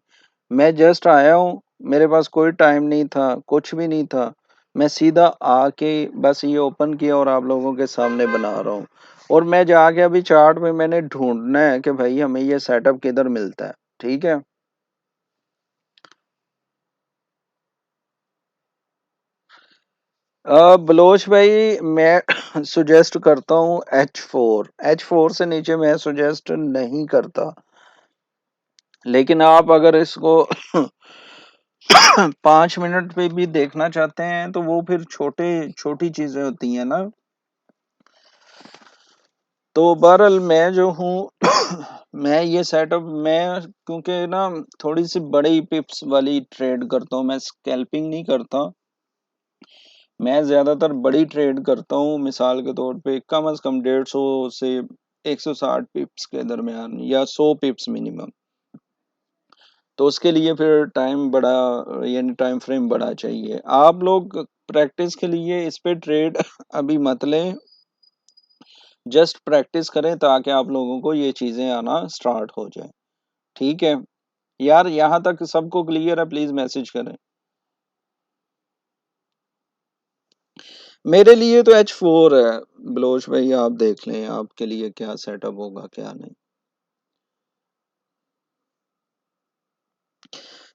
S1: मैं जस्ट आया हूँ, मेरे पास कोई टाइम नहीं था, कुछ भी नहीं था। मैं सीधा आके बस ये ओपन किया और आप लोगों के सामने बना रहा हूँ। और मैं जाके अभी चार्ट में मैंने ढूंढना है कि भाई हमें ये सेटअप किधर मिलता है। ठीक है। बलोच भाई, मैं सुजेस्ट करता हूँ H4। H4 से नीचे मैं सुजेस्ट नहीं करता। लेकिन आप अगर इसको 5 मिनट पे भी देखना चाहते हैं, तो वो फिर छोटे छोटी चीजें होती हैं ना। तो बहरहाल मैं जो हूँ मैं ये सेटअप, मैं क्योंकि ना थोड़ी सी बड़ी पिप्स वाली ट्रेड करता हूँ, मैं स्कैल्पिंग नहीं करता। मैं ज्यादातर बड़ी ट्रेड करता हूँ। मिसाल के तौर पे कम से कम 150 से 160 पिप्स के दरमियान, या 100 पिप्स मिनिमम। तो उसके लिए फिर टाइम बड़ा, यानी टाइम फ्रेम बड़ा चाहिए। आप लोग प्रैक्टिस के लिए इस पे ट्रेड अभी मत लें, जस्ट प्रैक्टिस करें ताकि आप लोगों को ये चीजें आना स्टार्ट हो जाए। ठीक है यार, यहाँ तक सबको क्लियर है? प्लीज मैसेज करें। मेरे लिए तो H4 है। बलोच भाई आप देख लें आपके लिए क्या सेटअप होगा क्या नहीं।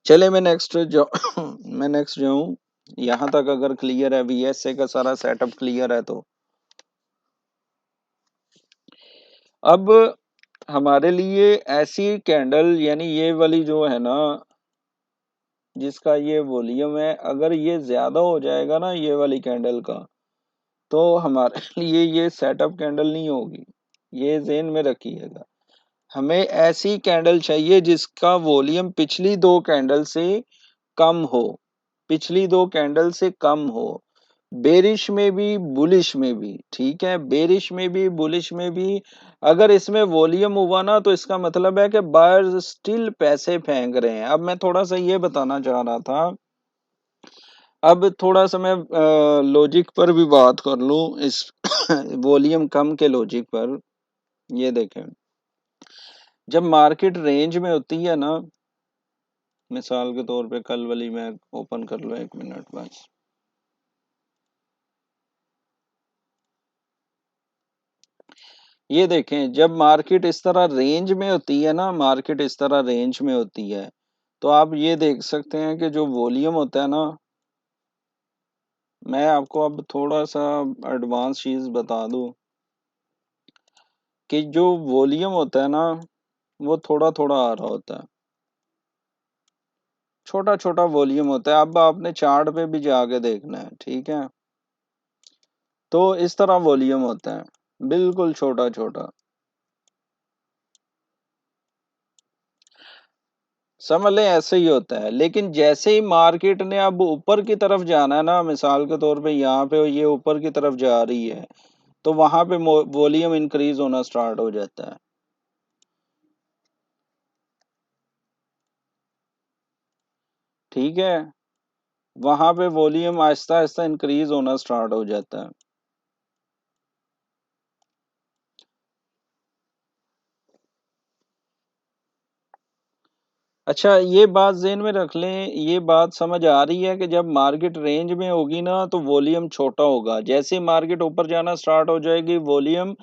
S1: चले मैं नेक्स्ट जो मैं नेक्स्ट जाऊं। यहाँ तक अगर क्लियर है, VSA का सारा सेटअप क्लियर है, तो अब हमारे लिए ऐसी कैंडल, यानी ये वाली जो है ना, जिसका ये वॉल्यूम है, अगर ये ज्यादा हो जाएगा ना ये वाली कैंडल का, तो हमारे लिए ये सेटअप कैंडल नहीं होगी। ये ज़हन में रखिएगा। हमें ऐसी कैंडल चाहिए जिसका वॉल्यूम पिछली दो कैंडल से कम हो, पिछली दो कैंडल से कम हो। बेरिश में भी बुलिश में भी, ठीक है, बेरिश में भी बुलिश में भी। अगर इसमें वॉल्यूम हुआ ना, तो इसका मतलब है कि बायर्स स्टिल पैसे फेंक रहे हैं। अब मैं थोड़ा सा ये बताना चाह रहा था, अब थोड़ा सा मैं लॉजिक पर भी बात कर लूं, इस वॉल्यूम कम के लॉजिक पर। ये देखें, जब मार्केट रेंज में होती है ना, मिसाल के तौर पे कल वाली मैं ओपन कर लूं, 1 मिनट बस। ये देखें, जब मार्केट इस तरह रेंज में होती है ना, मार्केट इस तरह रेंज में होती है, तो आप ये देख सकते हैं कि जो वॉल्यूम होता है ना, मैं आपको अब थोड़ा सा एडवांस चीज बता दूं कि जो वॉल्यूम होता है ना, वो थोड़ा थोड़ा आ रहा होता है, छोटा छोटा वॉल्यूम होता है। अब आपने चार्ट पे भी जाके देखना है, ठीक है। तो इस तरह वॉल्यूम होता है, बिल्कुल छोटा छोटा, समझ लें ऐसे ही होता है। लेकिन जैसे ही मार्केट ने अब ऊपर की तरफ जाना है ना, मिसाल के तौर पे यहाँ पे ये ऊपर की तरफ जा रही है, तो वहां पे वॉल्यूम इंक्रीज होना स्टार्ट हो जाता है। ठीक है, वहां पे वॉल्यूम आहिस्ता आहिस्ता इंक्रीज होना स्टार्ट हो जाता है। अच्छा, ये बात ज़हन में रख लें, ये बात समझ आ रही है कि जब मार्केट रेंज में होगी ना, तो वॉल्यूम छोटा होगा। जैसे ही मार्केट ऊपर जाना स्टार्ट हो जाएगी, वॉल्यूम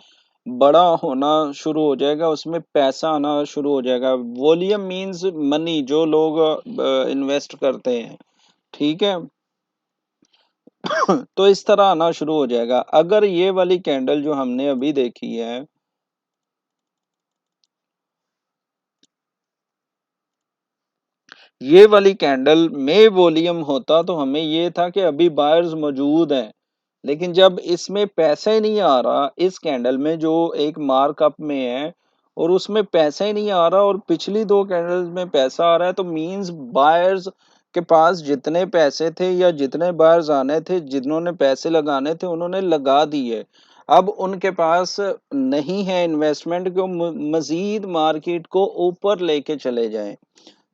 S1: बड़ा होना शुरू हो जाएगा, उसमें पैसा आना शुरू हो जाएगा। वॉल्यूम मीन्स मनी, जो लोग इन्वेस्ट करते हैं। ठीक है। तो इस तरह आना शुरू हो जाएगा। अगर ये वाली कैंडल जो हमने अभी देखी है, ये वाली कैंडल में वॉल्यूम होता तो हमें ये था कि अभी बायर्स मौजूद हैं, लेकिन जब इसमें पैसा ही नहीं आ रहा, इस कैंडल में जो एक मार्कअप में है और उसमें पैसा ही नहीं आ रहा और पिछली 2 कैंडल्स में पैसा आ रहा है, तो मीन्स बायर्स के पास जितने पैसे थे या जितने बायर्स आने थे, जिन्होंने पैसे लगाने थे, उन्होंने लगा दिए। अब उनके पास नहीं है इन्वेस्टमेंट कि वो मज़ीद मार्केट को ऊपर लेके चले जाएँ।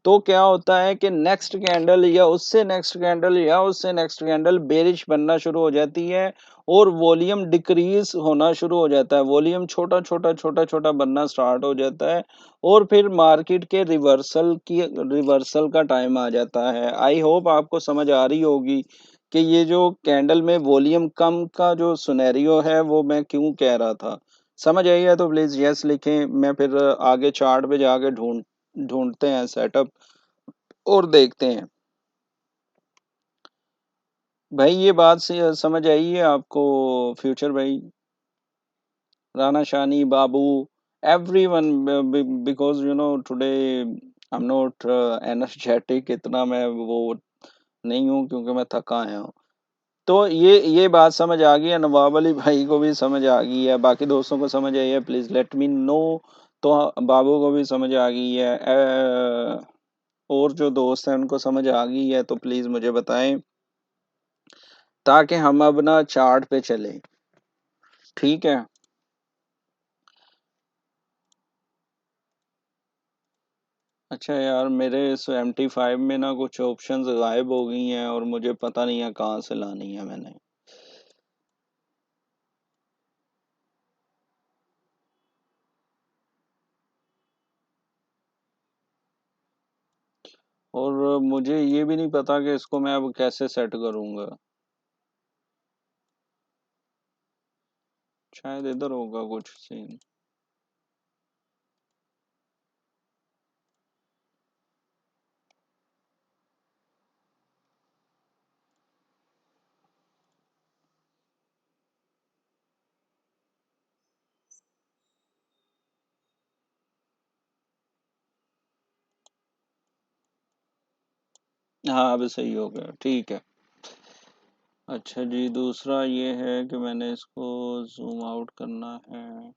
S1: तो क्या होता है कि नेक्स्ट कैंडल या उससे नेक्स्ट कैंडल या उससे नेक्स्ट कैंडल बेरिश बनना शुरू हो जाती है और वॉल्यूम डिक्रीज होना शुरू हो जाता है। वॉल्यूम छोटा-छोटा बनना स्टार्ट हो जाता है और फिर मार्केट के रिवर्सल का टाइम आ जाता है। आई होप आपको समझ आ रही होगी कि ये जो कैंडल में वॉल्यूम कम का जो सिनेरियो है वो मैं क्यों कह रहा था। समझ आई है तो प्लीज़ यस लिखें, मैं फिर आगे चार्ट पे जाके ढूँढते हैं सेटअप और देखते हैं। भाई ये बात से समझ आई है आपको फ्यूचर भाई, राना शानी, बाबू, everyone because you know today I am not energetic इतना मैं वो नहीं हूँ क्योंकि मैं थका आया हूँ। तो ये बात समझ आ गई है, नवाब अली भाई को भी समझ आ गई है, बाकी दोस्तों को समझ आई है, प्लीज़ लेट मी नो। तो बाबू को भी समझ आ गई है, और जो दोस्त हैं उनको समझ आ गई है तो प्लीज़ मुझे बताएँ ताकि हम अब ना चार्ट पे चलें, ठीक है? अच्छा यार मेरे इस MT5 में ना कुछ ऑप्शंस गायब हो गई हैं और मुझे पता नहीं है कहाँ से लानी है मैंने। और मुझे ये भी नहीं पता कि इसको मैं अब कैसे सेट करूँगा। शायद इधर होगा कुछ सीन। हाँ, अब सही हो गया, ठीक है। अच्छा जी, दूसरा ये है कि मैंने इसको ज़ूम आउट करना है।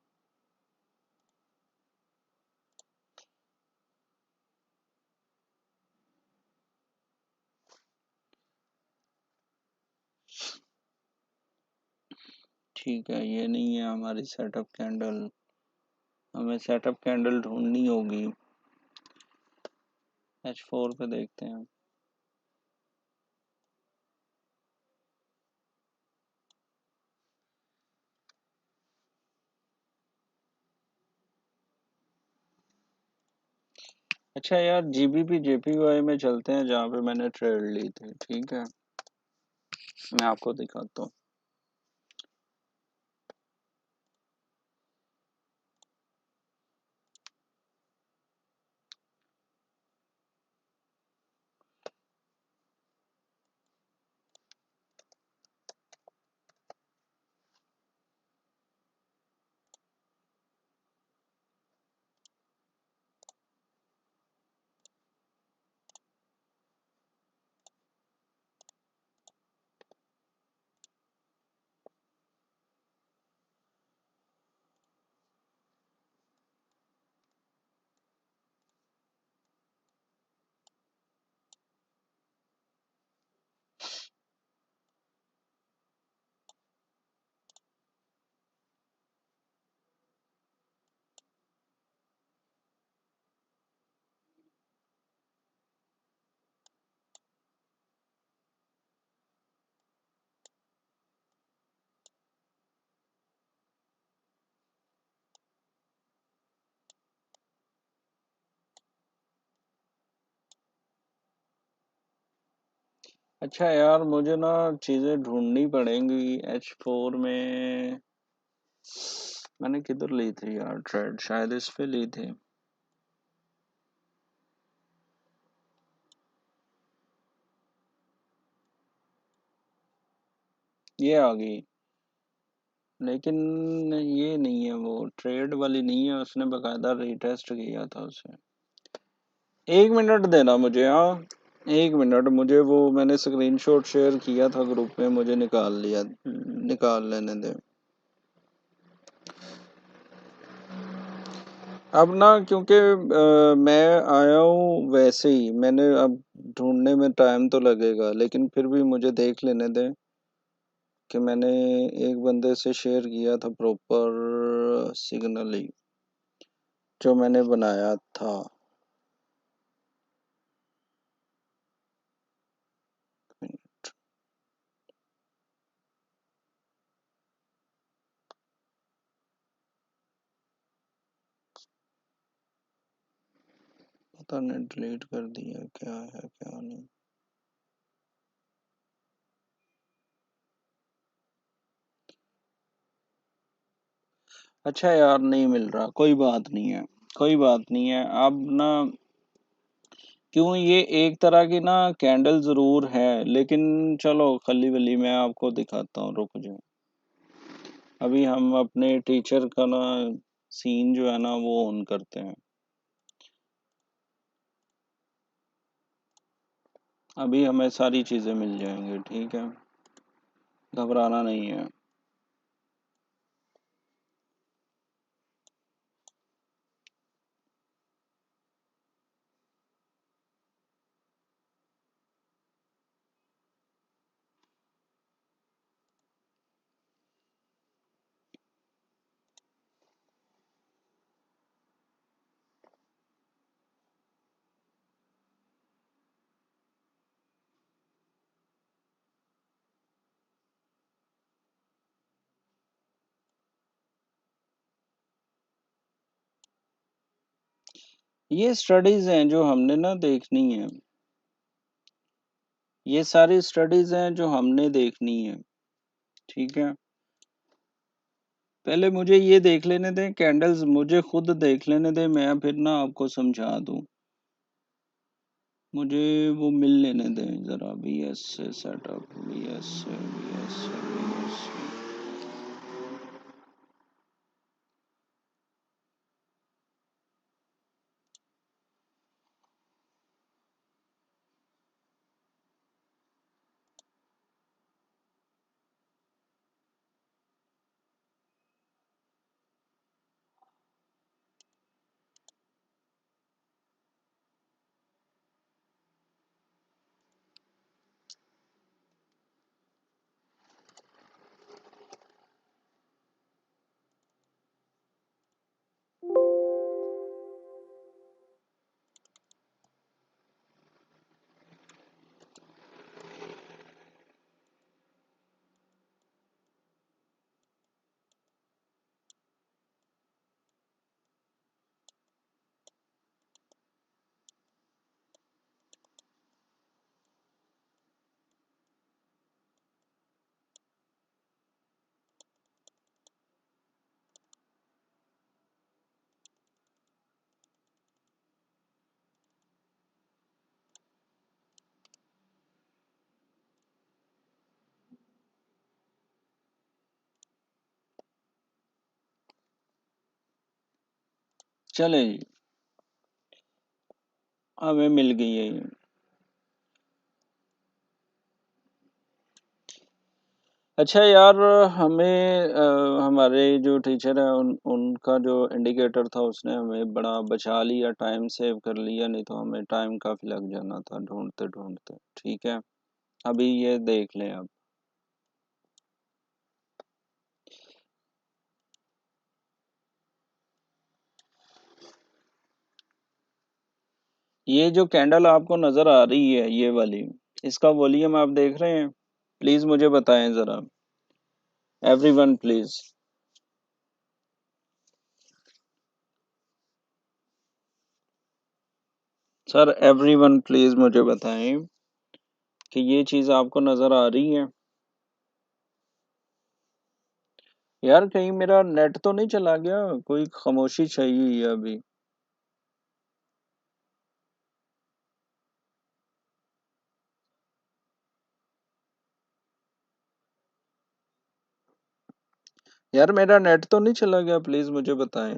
S1: ठीक है, ये नहीं है हमारी सेटअप कैंडल। हमें सेटअप कैंडल ढूँढनी होगी। H4 पे देखते हैं। अच्छा यार GBP JPY में चलते हैं जहाँ पे मैंने ट्रेड ली थी, ठीक है? मैं आपको दिखाता हूँ। अच्छा यार मुझे ना चीज़ें ढूँढनी पड़ेंगी H4 में। मैंने किधर ली थी यार ट्रेड, शायद इस पे ली थी। ये आ गई, लेकिन ये नहीं है, वो ट्रेड वाली नहीं है, उसने बकायदा रीटेस्ट किया था उसे। 1 मिनट देना मुझे, हाँ 1 मिनट, मुझे वो मैंने स्क्रीनशॉट शेयर किया था ग्रुप में, मुझे निकाल लेने दे। अब ना क्योंकि मैं आया हूँ वैसे ही, मैंने अब ढूंढने में टाइम तो लगेगा, लेकिन फिर भी मुझे देख लेने दें कि मैंने एक बंदे से शेयर किया था प्रॉपर सिग्नल ही, जो मैंने बनाया था। पता नहीं डिलीट कर दिया, क्या है क्या नहीं। अच्छा यार, नहीं मिल रहा, कोई बात नहीं है, कोई बात नहीं है। अब ना, क्यों, ये एक तरह की ना कैंडल जरूर है, लेकिन चलो खली वली मैं आपको दिखाता हूँ, रुक जाओ। अभी हम अपने टीचर का ना सीन जो है ना वो ऑन करते हैं। अभी हमें सारी चीजें मिल जाएंगी, ठीक है, घबराना नहीं है। ये स्टडीज हैं जो हमने ना देखनी है, ये सारी स्टडीज हैं जो हमने देखनी है, ठीक है। पहले मुझे ये देख लेने दें, कैंडल्स मुझे खुद देख लेने दें, मैं फिर ना आपको समझा दूं। मुझे वो मिल लेने दें जरा, बी एस से सेटअप, बी एस से, बी एस से, बी एस से। चले जी, हमें मिल गई है ये। अच्छा यार, हमें हमारे जो टीचर है उनका जो इंडिकेटर था, उसने हमें बड़ा बचा लिया, टाइम सेव कर लिया, नहीं तो हमें टाइम काफी लग जाना था ढूंढते ढूंढते, ठीक है। अभी ये देख लें आप। ये जो कैंडल आपको नजर आ रही है, ये वाली, इसका वॉल्यूम आप देख रहे हैं? प्लीज मुझे बताएं जरा, everyone please. Sir everyone please मुझे बताएं कि ये चीज आपको नजर आ रही है? यार कहीं मेरा नेट तो नहीं चला गया? कोई खामोशी चाहिए अभी। यार मेरा नेट तो नहीं चला गया, प्लीज मुझे बताएं।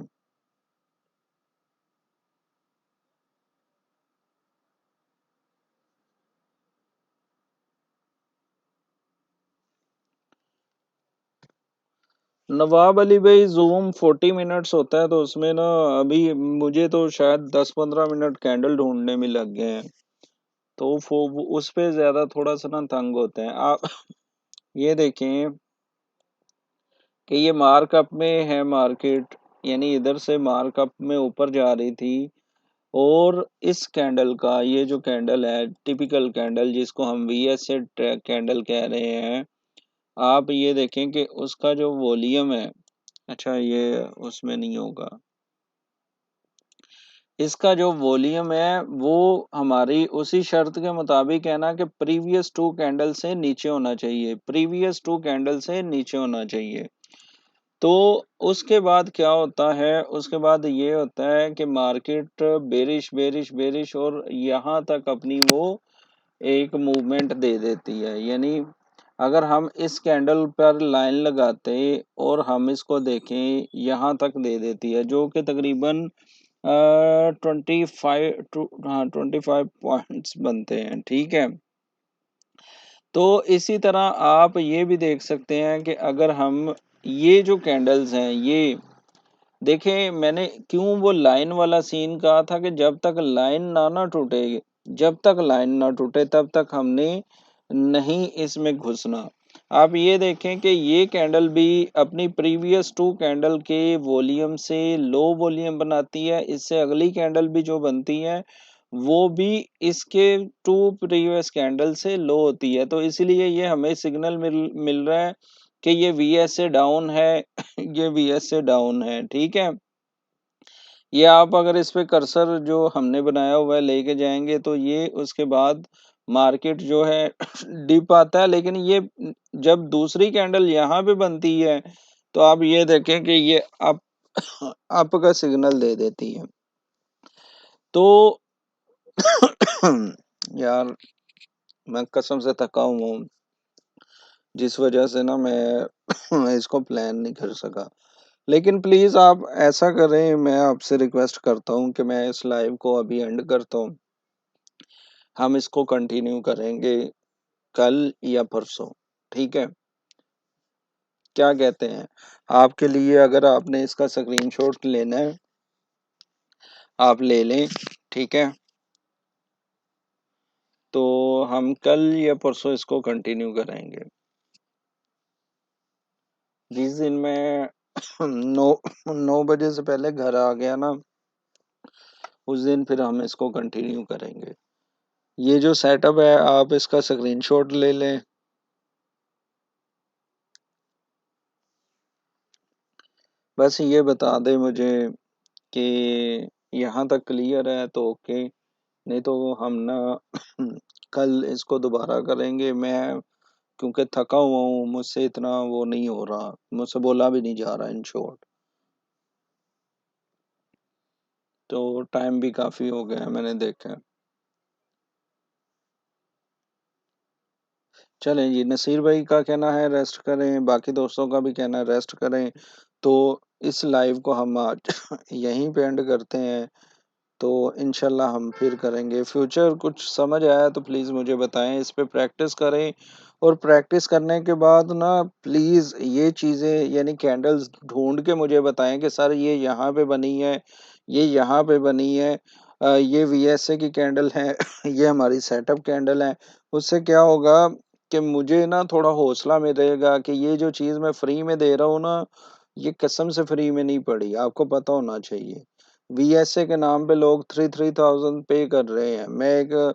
S1: नवाब अली भाई, जूम 40 मिनट्स होता है, तो उसमें ना अभी मुझे तो शायद 10-15 मिनट कैंडल ढूंढने में लग गए हैं। तो उस पे ज्यादा थोड़ा सा ना तंग होते हैं आप। ये देखें कि ये मार्कअप में है मार्केट, यानी इधर से मार्कअप में ऊपर जा रही थी। और इस कैंडल का, ये जो कैंडल है टिपिकल कैंडल जिसको हम वीएस से कैंडल कह रहे हैं, आप ये देखें कि उसका जो वॉल्यूम है, अच्छा ये उसमें नहीं होगा, इसका जो वॉल्यूम है वो हमारी उसी शर्त के मुताबिक है ना कि प्रीवियस टू कैंडल से नीचे होना चाहिए, प्रीवियस टू कैंडल से नीचे होना चाहिए। तो उसके बाद क्या होता है, उसके बाद ये होता है कि मार्केट बेरिश बेरिश बेरिश और यहाँ तक अपनी वो एक मूवमेंट दे देती है। यानी अगर हम इस कैंडल पर लाइन लगाते और हम इसको देखें, यहाँ तक दे देती है, जो कि तकरीबन 25 टू, हाँ 25 पॉइंट्स बनते हैं, ठीक है। तो इसी तरह आप ये भी देख सकते हैं कि अगर हम ये जो कैंडल्स हैं, ये देखें, मैंने क्यों वो लाइन वाला सीन कहा था कि जब तक लाइन ना टूटे, जब तक लाइन ना टूटे तब तक हमने नहीं इसमें घुसना। आप ये देखें कि ये कैंडल भी अपनी प्रीवियस टू कैंडल के वॉल्यूम से लो वॉल्यूम बनाती है, इससे अगली कैंडल भी जो बनती है वो भी इसके टू प्रीवियस कैंडल से लो होती है। तो इसलिए ये हमें सिग्नल मिल रहा है कि ये वीएस से डाउन है। ये वीएस से डाउन है, ठीक है। ये आप अगर इस पे कर्सर जो हमने बनाया हुआ है लेके जाएंगे तो ये उसके बाद मार्केट जो है डिप आता है, लेकिन ये जब दूसरी कैंडल यहाँ पे बनती है तो आप ये देखें कि ये अप का सिग्नल दे देती है। तो यार मैं कसम से थका हुआ हूँ, जिस वजह से ना मैं इसको प्लान नहीं कर सका। लेकिन प्लीज आप ऐसा करें, मैं आपसे रिक्वेस्ट करता हूँ कि मैं इस लाइव को अभी एंड करता हूँ। हम इसको कंटिन्यू करेंगे कल या परसों, ठीक है। क्या कहते हैं, आपके लिए अगर आपने इसका स्क्रीनशॉट लेना है आप ले लें, ठीक है। तो हम कल या परसों इसको कंटिन्यू करेंगे। जिस दिन मैं 9 बजे से पहले घर आ गया ना, उस दिन फिर हम इसको कंटिन्यू करेंगे। ये जो सेटअप है आप इसका स्क्रीनशॉट ले लें। बस ये बता दें मुझे कि यहाँ तक क्लियर है तो ओके, नहीं तो हम ना कल इसको दोबारा करेंगे। मैं क्योंकि थका हुआ हूँ, मुझसे इतना वो नहीं हो रहा, मुझसे बोला भी नहीं जा रहा इन शॉर्ट। तो टाइम भी काफ़ी हो गया है, मैंने देखा है। चलें जी, नसीर भाई का कहना है रेस्ट करें, बाकी दोस्तों का भी कहना है रेस्ट करें। तो इस लाइव को हम आज यहीं पे एंड करते हैं। तो इंशाल्लाह हम फिर करेंगे फ्यूचर, कुछ समझ आया तो प्लीज़ मुझे बताएं, इस पे प्रैक्टिस करें। और प्रैक्टिस करने के बाद ना प्लीज़ ये चीज़ें यानी कैंडल्स ढूंढ के मुझे बताएं कि सर ये यहाँ पे बनी है, ये यहाँ पे बनी है, ये वीएसए की कैंडल है, ये हमारी सेटअप कैंडल है। उससे क्या होगा कि मुझे ना थोड़ा हौसला मिलेगा कि ये जो चीज़ मैं फ्री में दे रहा हूँ ना, ये कसम से फ्री में नहीं पड़ी, आपको पता होना चाहिए। वीएसए के नाम पे लोग 3,000 पे कर रहे हैं। मैं एक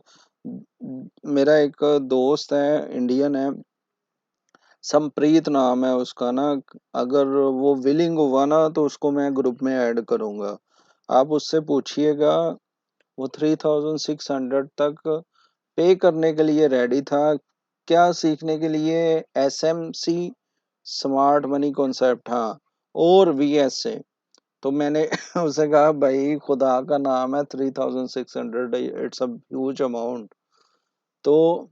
S1: मेरा एक दोस्त है, इंडियन है, समप्रीत नाम है उसका ना। अगर वो विलिंग हुआ ना तो उसको मैं ग्रुप में ऐड करूंगा। आप उससे पूछिएगा, वो 3,600 तक पे करने के लिए रेडी था। क्या सीखने के लिए? एसएमसी, स्मार्ट मनी कॉन्सेप्ट, हाँ, और वीएसए। तो मैंने उसे कहा भाई खुदा का नाम है, 3,600 इट्स अ ह्यूज अमाउंट। तो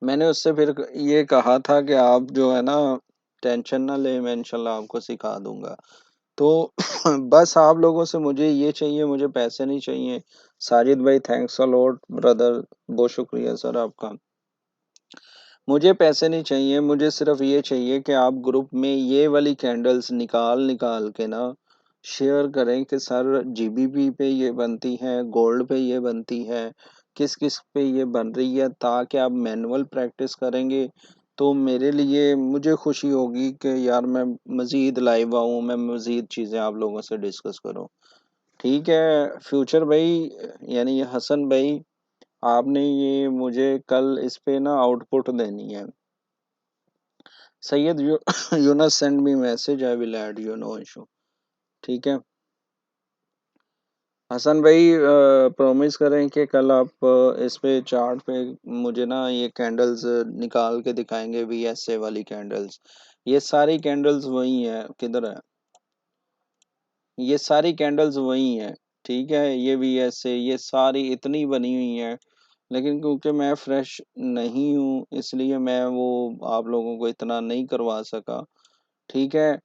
S1: मैंने उससे फिर ये कहा था कि आप जो है ना टेंशन ना ले, मैं इंशाल्लाह आपको सिखा दूंगा। तो बस आप लोगों से मुझे ये चाहिए, मुझे पैसे नहीं चाहिए। साजिद भाई, थैंक्स अ लॉट ब्रदर, बहुत शुक्रिया सर आपका। मुझे पैसे नहीं चाहिए, मुझे सिर्फ ये चाहिए कि आप ग्रुप में ये वाली कैंडल्स निकाल निकाल के ना शेयर करें कि सर जीबीपी पे ये बनती है, गोल्ड पे ये बनती है, किस किस पे ये बन रही है, ताकि आप मैनुअल प्रैक्टिस करेंगे तो मेरे लिए मुझे खुशी होगी कि यार मैं मज़ीद लाइव आऊँ, मैं मज़ीद चीज़ें आप लोगों से डिस्कस करूँ। ठीक है फ्यूचर भाई, यानी ये हसन भाई, आपने ये मुझे कल इस पे ना आउटपुट देनी है। Syed Younus send me message, I will add you, no issue. ठीक है हसन भाई, प्रॉमिस करें कि कल आप इस पे चार्ट पे मुझे ना ये कैंडल्स निकाल के दिखाएंगे, वीएसए वाली कैंडल्स। ये सारी कैंडल्स वही है, किधर है, ये सारी कैंडल्स वही हैं। ठीक है, ये वीएसए ये सारी इतनी बनी हुई हैं, लेकिन क्योंकि मैं फ्रेश नहीं हूँ इसलिए मैं वो आप लोगों को इतना नहीं करवा सका। ठीक है,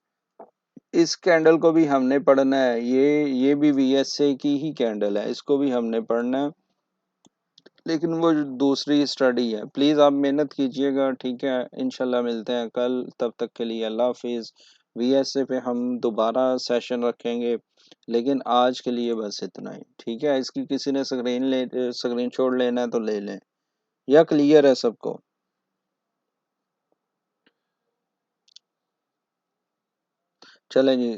S1: इस कैंडल को भी हमने पढ़ना है, ये भी वीएसए की ही कैंडल है, इसको भी हमने पढ़ना है, लेकिन वो जो दूसरी स्टडी है। प्लीज़ आप मेहनत कीजिएगा। ठीक है, इंशाल्लाह मिलते हैं कल, तब तक के लिए अल्लाह हाफिज़। वीएसए पे हम दोबारा सेशन रखेंगे, लेकिन आज के लिए बस इतना ही। ठीक है, इसकी किसी ने स्क्रीन शॉट लेना है तो ले लें, या क्लियर है सबको? चलें जी।